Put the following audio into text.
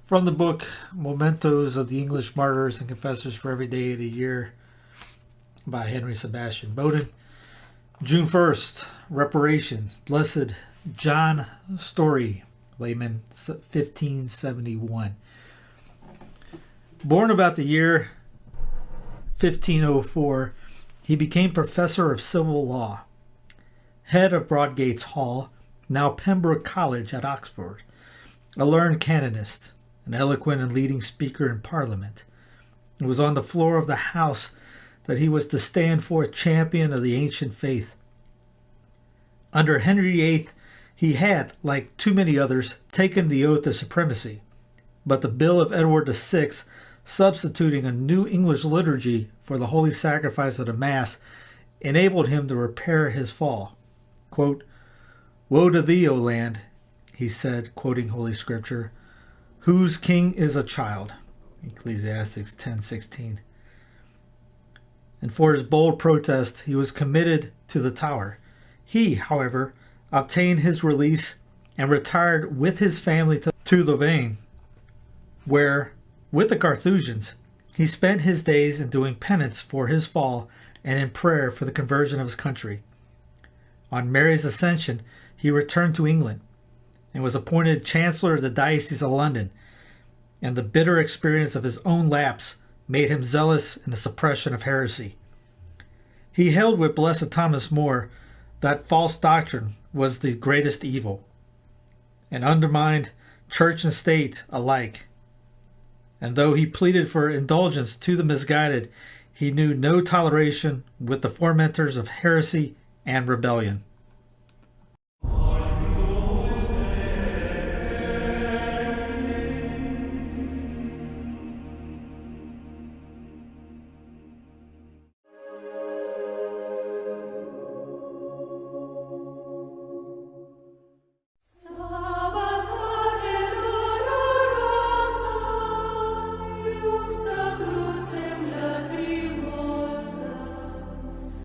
From the book Mementos of the English Martyrs and Confessors for Every Day of the Year by Henry Sebastian Bowden. June 1st, Reparation, Blessed John Storey, layman, 1571. Born about the year 1504, he became professor of civil law, head of Broadgate's Hall, now Pembroke College at Oxford, a learned canonist, an eloquent and leading speaker in Parliament. It was on the floor of the House that he was to stand forth champion of the ancient faith. Under Henry VIII, he had, like too many others, taken the oath of supremacy, but the bill of Edward VI, substituting a new English liturgy for the holy sacrifice of the Mass, enabled him to repair his fall. Quote, "Woe to thee, O land," he said, quoting Holy Scripture, "whose king is a child." Ecclesiastes 10:16. And for his bold protest, he was committed to the Tower. He, however, obtained his release and retired with his family to Louvain, where, with the Carthusians, he spent his days in doing penance for his fall and in prayer for the conversion of his country. On Mary's Ascension, he returned to England and was appointed Chancellor of the Diocese of London, and the bitter experience of his own lapse made him zealous in the suppression of heresy. He held with Blessed Thomas More that false doctrine was the greatest evil, and undermined church and state alike. And though he pleaded for indulgence to the misguided, he knew no toleration with the fomenters of heresy and rebellion.